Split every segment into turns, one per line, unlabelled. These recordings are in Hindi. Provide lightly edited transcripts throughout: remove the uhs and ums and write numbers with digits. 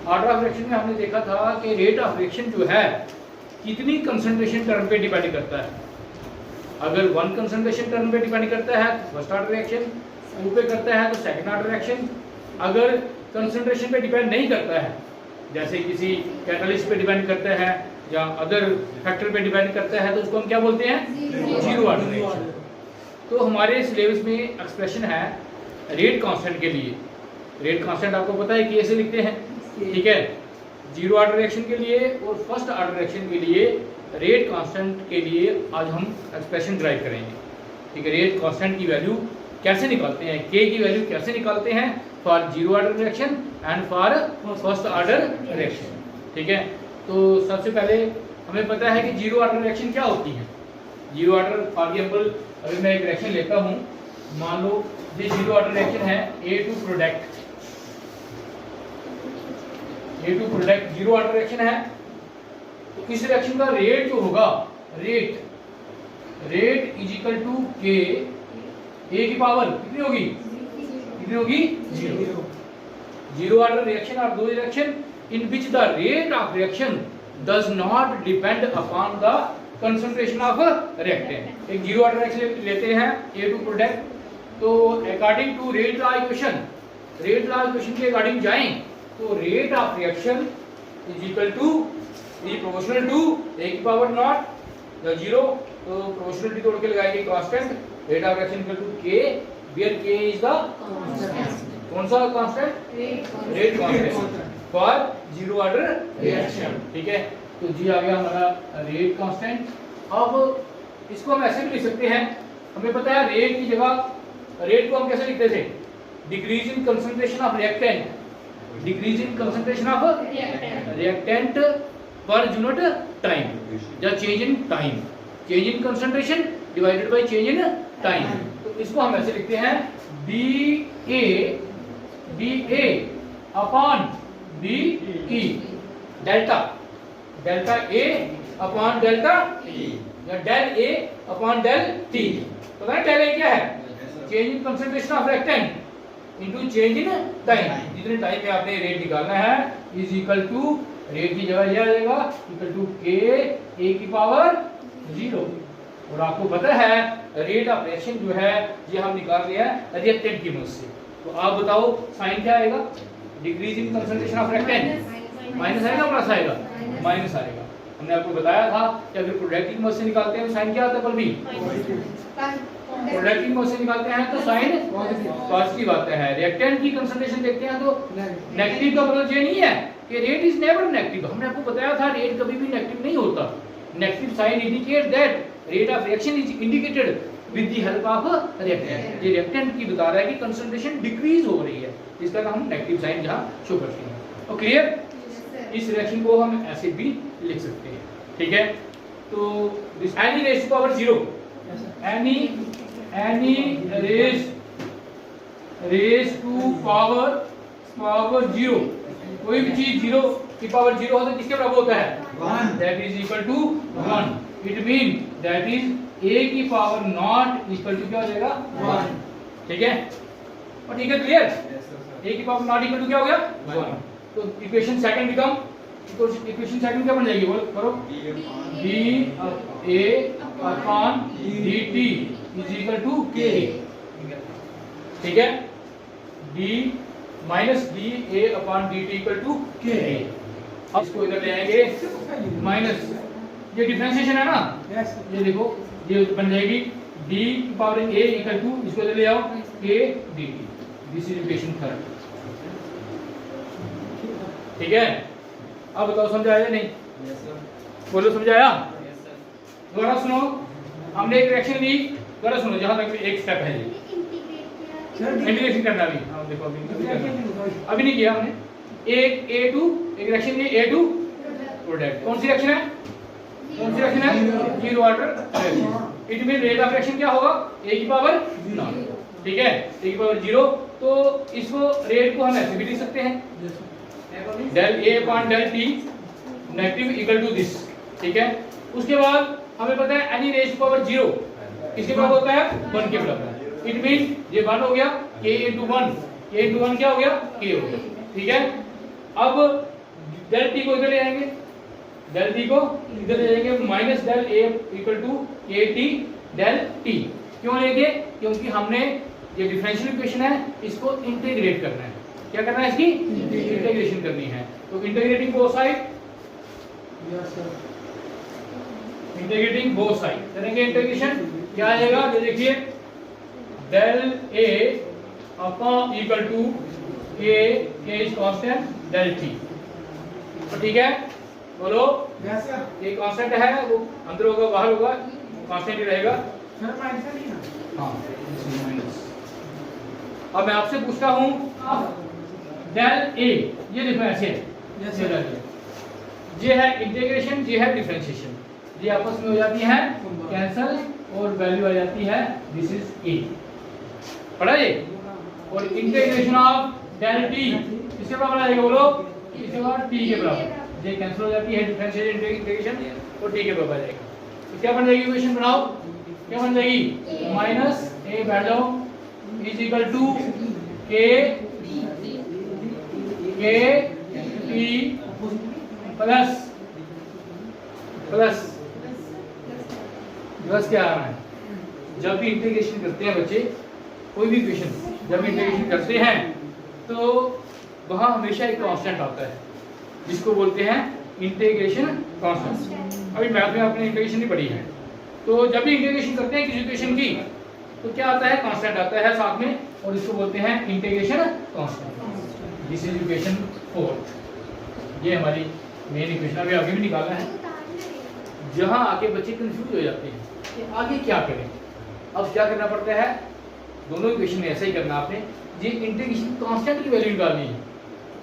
ऑर्डर ऑफ रिएक्शन में हमने देखा था कि रेट ऑफ रिएक्शन जो है कितनी कंसंट्रेशन टर्म पे डिपेंड करता है। अगर 1 कंसंट्रेशन टर्म पे डिपेंड करता है तो फर्स्ट ऑर्डर रिएक्शन, 2 पे करता है तो सेकंड ऑर्डर रिएक्शन। अगर कंसंट्रेशन पे डिपेंड नहीं करता है, जैसे किसी कैटलिस्ट पे डिपेंड करता है या अदर फैक्टर पे डिपेंड करता है, तो उसको हम क्या बोलते हैं? Zero order reaction. तो हमारे सिलेबस में एक्सप्रेशन है रेट कांस्टेंट के लिए। रेट कांस्टेंट आपको पता है कैसे लिखते हैं, ठीक है? जीरो ऑर्डर रिएक्शन के लिए और फर्स्ट ऑर्डर रिएक्शन के लिए रेट कांस्टेंट के लिए आज हम एक्सप्रेशन ड्राइव करेंगे, ठीक है? रेट कांस्टेंट की वैल्यू कैसे निकालते हैं, के की वैल्यू कैसे निकालते हैं for zero order reaction and for first order reaction, ठीक है? तो सबसे पहले हमें पता है कि जीरो ऑर्डर रिएक्शन क्या होती है। जीरो ऑर्डर फॉर एग्जांपल अगर मैं एक रिएक्शन लेता हूं, मान लो ये जीरो ऑर्डर रिएक्शन है A2 product, A2 product zero order reaction है। तो इस रिएक्शन का रेट जो होगा, रेट इज इक्वल टू के, ए की पावर कितनी होगी? जीरो। जीरो ऑर्डर रिएक्शन और दो reaction in which the rate of reaction does not depend upon the concentration of reactant। एक जीरो ऑर्डर रिएक्शन लेते हैं A2 प्रोडक्ट, तो according to rate law equation के अकॉर्डिंग जाएं तो rate of reaction is equal to proportional to a की पावर नॉट या जीरो, तो प्रोपोर्शनलिटी तोड़ के लगाएंगे constant, rate of reaction equal to k where k is the कौन सा constant? Rate constant for zero order reaction, ठीक है? तो जी आ गया हमारा रेट कांस्टेंट। अब इसको हम ऐसे भी लिख सकते हैं, हमें पता है रेट की जगह रेट को हम कैसे लिखते थे? Decrease in concentration of reactant, decrease in concentration of reactant per unit time या change in time, change in concentration divided by change in time. तो इसको हम ऐसे लिखते हैं DA upon DE, delta A upon delta E या del A upon del T। तो ना डेल A क्या है? Change in concentration of reactant into change in time. जितने टाइम में आपने रेट निकालना है इज इक्वल टू, रेट की जगह यह आ जाएगा इक्वल टू k a की पावर 0। और आपको पता है रेट ऑफ रिएक्शन जो है ये हम निकाल रहे हैं रिएक्टेंट की मदद से। तो आप बताओ साइन क्या आएगा? Decrease in concentration of reactant minus आएगा, प्लस आएगा? माइनस आएगा। हमने आपको बताया था कि अगर प्रोडक्ट की मदद से निकालते हैं तो साइन क्या आता है? पर भी प्रोडक्ट की मदद से निकालते हैं तो साइन पॉजिटिव आता है। रिएक्टेंट की कंसंट्रेशन देखते हैं तो नेगेटिव का मतलब ये नहीं है कि रेट इज नेवर नेगेटिव। हमने आपको बताया था रेट कभी भी नेगेटिव नहीं होता। Negative sign indicate that rate of reaction is indicated with the help of reactant. ये रिएक्टेंट की बता रहा है कि कंसंट्रेशन डिक्रीज हो रही है, इसका हम नेगेटिव साइन यहां शो करते हैं। तो क्लियर? इस रिएक्शन को हम ऐसे भी लिख सकते हैं, ठीक है? तो this any raise to power 0, any raise to power 0, कोई भी चीज 0 की पावर 0 हो तो किसके बराबर होता है? 1, that is equal to 1। It mean that is a की पावर नॉट इक्वल टू क्या हो जाएगा? 1, ठीक है? और ठीक है, क्लियर? a की पावर नॉट इक्वल टू क्या हो गया? 1। तो equation second become, equation second क्या बन जाएगी? बोल करो, dA upon dt is equal to k, ठीक है? d minus dA upon dt equal to k। अब इसको इधर ले आएंगे माइनस, ये डिफरेंशिएशन है ना? ये देखो ये बन जाएगी d की पावर a इक्वल टू, इसको इधर ले आओ, k dt। This is equation third, ठीक है? अब बताओ समझाया या नहीं? Yes sir. बोलो समझाया? Yes sir. दोबारा सुनो, हमने एक रिएक्शन ली, दोबारा सुनो, जहां तक एक स्टेप है ये इंटीग्रेशन करना भी। हाँ देखो अभी नहीं किया हमने। एक A2 एक रिएक्शन ली, A2 प्रोडक्ट। कौन सी रिएक्शन है? Zero order. It mean rate of reaction क्या होगा? a की पावर 0, ठीक है? a की पावर 0। तो इसको रेट को हम ऐसे भी लिख सकते हैं, del a upon del t negative equal to this, ठीक है? उसके बाद हमें पता है एनी रेज पावर 0 किसके बराबर होता है? 1 के बराबर। इट मीन ये 1 हो गया, k into 1 क्या हो गया? k हो गया, ठीक है? अब डेल टी को इधर ले आएंगे, डेल टी को इधर ले जाएंगे, minus del a equal to A t del t. क्यों लेंगे? क्योंकि हमने ये डिफरेंशियल इक्वेशन है इसको इंटीग्रेट करना है। क्या करना है? इसकी इंटीग्रेशन करनी है। तो integrating both side, integrating both side करेंगे इंटीग्रेशन। क्या आ जाएगा? ये देखिए del a upon equal to a is constant del t. तो ठीक है, बोलो ये कांस्टेंट है, वो अंदर होगा बाहर होगा, कांस्टेंट ही रहेगा। हाँ माइनस। अब मैं आपसे पूछता हूँ डेल ए, ये देखो ऐसे है, ये है इंटीग्रेशन, ये है डिफरेंशिएशन, ये आपस में हो जाती है कैंसल और वैल्यू आ जाती है दिस इज ए। पढ़ा ये? और इंटीग्रेशन ऑफ डेल टी किसके बराबर आएगा? बोलो इसके बाद टी के बराबर, ये कैंसिल हो जाती है डिफरेंशिएशन इंटीग्रेशन और टी के बराबर आएगा। तो क्या बन जाएगी इक्वेशन? बनाओ, क्या बन जाएगी? माइनस ए बैठ जाओ इज इक्वल टू के टी प्लस प्लस प्लस क्या आ रहा है? जब भी इंटीग्रेशन करते हैं बच्चे, कोई भी इक्वेशन जब इंटीग्रेशन करते हैं तो वहां हमेशा एक कांस्टेंट आता है जिसको बोलते हैं इंटीग्रेशन कांस्टेंट। अभी मैथ में आपने इंटीग्रेशन नहीं पढ़ी है, तो जब भी इंटीग्रेशन करते हैं किसी इक्वेशन की तो क्या आता है? कांस्टेंट आता है साथ में, और इसको बोलते हैं integration constant. This is equation 4। ये हमारी मेन इक्वेशन अभी आगे भी निकालना है। जहां आके बच्चे कंफ्यूज हो जाते हैं कि आगे क्या करें। अब क्या करना पड़ता है? दोनों इक्वेशन में ऐसा ही करना आपने। ये इंटीग्रेशन कांस्टेंट की वैल्यू निकालनी है।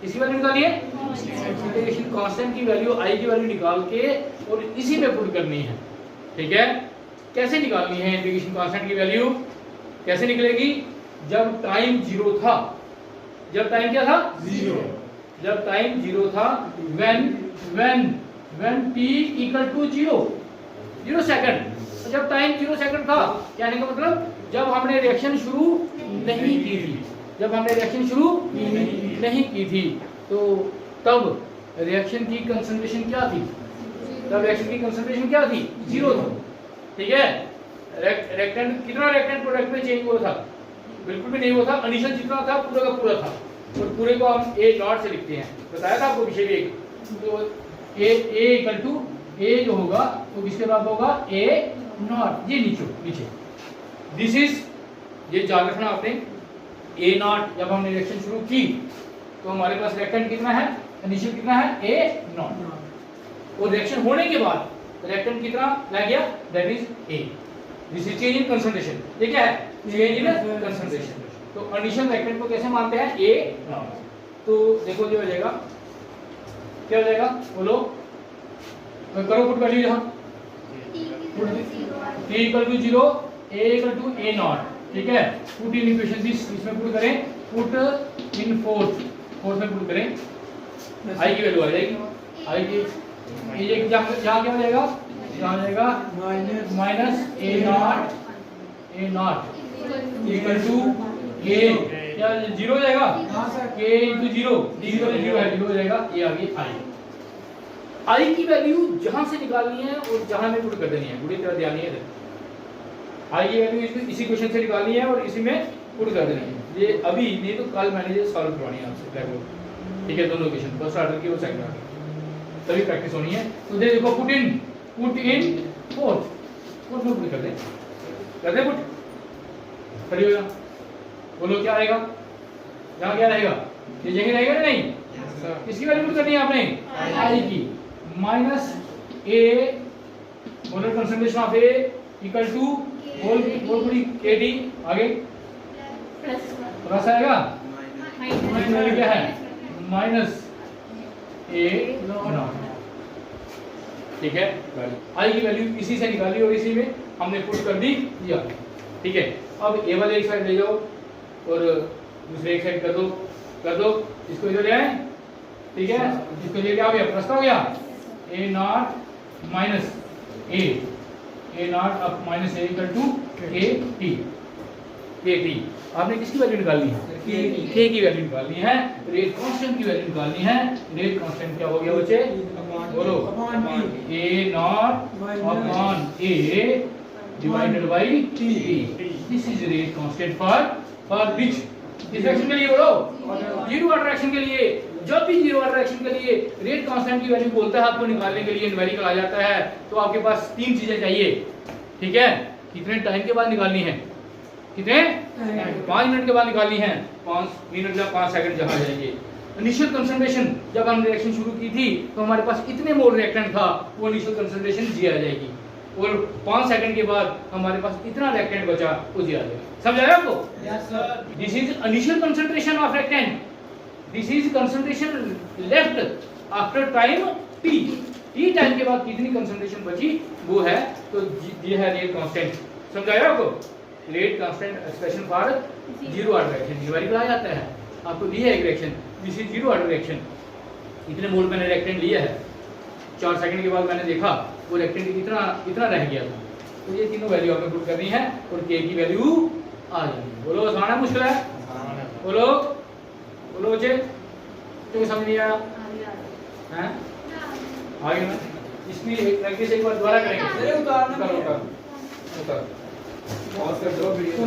इसकी वैल्यू निकालिए, इंटीग्रेशन कांस्टेंट की वैल्यू आई की वैल्यू निकाल के और इसी में पुट करनी है। ठीक है? कैसे निकालनी है इंटीग्रेशन कांस्टेंट की वैल्यू? कैसे निकलेगी? जब टाइम 0 था, जब टाइम क्या था? 0। जब टाइम 0 था, when t equal to 0 second. जब टाइम 0 सेकंड था, कहने का मतलब जब हमने रिएक्शन शुरू नहीं की थी, जब हमने रिएक्शन शुरू नहीं की थी, तो तब रिएक्शन की कंसंट्रेशन क्या थी? तब रिएक्शन की कंसंट्रेशन क्या थी? 0 था। ठीक है? रिएक्टेंट कितना रिएक्टेंट प्रोडक्ट में चेंज हुआ था? बिल्कुल भी नहीं हुआ था। इनिशियल जितना था पूरा का पूरा था, और पूरे को हम ए नॉट से लिखते हैं। बताया था आपको विषय भी। तो ए इक्वल टू ए जो होगा तो किसके बराबर होगा? ए नॉट। ये नीचे दिस इज, ये याद रखना आपने। ए नॉट जब हमने रिएक्शन शुरू की तो हमारे पास रिएक्टेंट कितना है? इनिशियल कितना है? ए नॉट। और रिएक्शन होने के बाद रिएक्टेंट कितना लग गया? That is a. This is change in concentration. ये क्या है? Change in concentration. तो इनिशियल रिएक्टेंट को कैसे मानते हैं? ए नॉट। तो देखो जो हो जाएगा, क्या हो जाएगा? बोलो, करो पुट वैल्यू यहां। t equal to 0, a equal to a naught. ठीक है? पुट इन इक्वेशन दिस, इसमें पुट करें, पुट इन फोर्थ में पुट करें, i की वैल्यू आ जाएगी। i की ये जहां क्या हो जाएगा? यहां आ जाएगा minus a naught equal to a, क्या 0 हो जाएगा? k इंटू 0, 0 है, 0 हो जाएगा। ये आ गई i की वैल्यू जहां से निकालनी है और जहां में पुट कर देनी है। पूरी तरह ध्यान है इधर। i की वैल्यू इसी क्वेश्चन से निकालनी है और इसी में पुट कर देनी है। ये अभी नहीं तो कल मैंने ये सॉल्व करवानी है आपसे रेगुलर। ठीक है? दोनों इक्वेशन, फर्स्ट ऑर्डर की और सेकंड ऑर्डर की, तभी प्रैक्टिस होनी है। तो देखो पुट इन फोर्थ में पुट कर दे पुट। खड़ी हो जा, बोलो क्या आएगा? यहाँ क्या रहेगा? ये यही रहेगा ना? नहीं, किसकी वैल्यू पुट करनी है आपने? i की। Minus A, molar concentration of A equal to whole पूरी kd, आगे प्लस आएगा, माइनस क्या है? Minus A naught. ठीक है? i की वैल्यू इसी से निकाली और इसी में हमने पुट कर दी दिया। ठीक है? अब ए वाले एक साइड ले जाओ और दूसरे एक साइड कर दो, इसको इधर ले आए। ठीक है? इसको लिए क्या हो गया? प्लस हो गया A naught minus A naught अब minus A equal to A T. आपने किसकी वैल्यू निकालनी है? के की वैल्यू निकालनी है, रेट कांस्टेंट की वैल्यू निकालनी है। रेट कांस्टेंट क्या हो गया बच्चे, बोलो, A naught upon A divided by T. This is rate constant for which, किस रिएक्शन के लिए बोलो, जीरो ऑर्डर रिएक्शन के लिए। जब भी जीरो ऑर्डर रिएक्शन के लिए रेट कांस्टेंट की वैल्यू बोलता है आपको निकालने के लिए, न्यूमेरिकल आ जाता है, तो आपके पास तीन चीजें चाहिए, ठीक है। कितने टाइम के बाद निकालनी है, कितने 5 मिनट के बाद निकालनी है, 5 मिनट या 5 सेकंड जहां जाएंगे। इनिशियल कंसंट्रेशन, जब हमने रिएक्शन शुरू की थी तो हमारे पास इतने मोल रिएक्टेंट था, वो इनिशियल कंसंट्रेशन जी आ जाएगी, और 5 सेकंड के बाद हमारे पास इतना रिएक्टेंट बचा, वो जी आ जाएगा। समझ आया आपको?
Yes sir.
This is initial concentration of reactant, this is concentration left after time T. T time के बाद कितनी कंसंट्रेशन बची वो है, तो ये है रेट कांस्टेंट। समझ आया आपको? Rate constant expression for zero order reaction, numerical आ जाता है। आपको दिया है एक reaction, this is zero order reaction, इतने मोल मैंने रिएक्टेंट लिया है, 4 सेकंड के बाद मैंने देखा वो रिएक्टेंट इतना रह गया था, तो ये तीनों वैल्यू आपको पुट करनी है और के की वैल्यू आ जाएगी। बोलो आसान है मुश्किल है? बोलो बोलो बच्चे, क्यों समझ नहीं आया? हैं आगे ना, इसलिए प्रैक्टिस एक बार दोबारा करेंगे।
उतारना
उतार
पॉज कर दो वीडियो।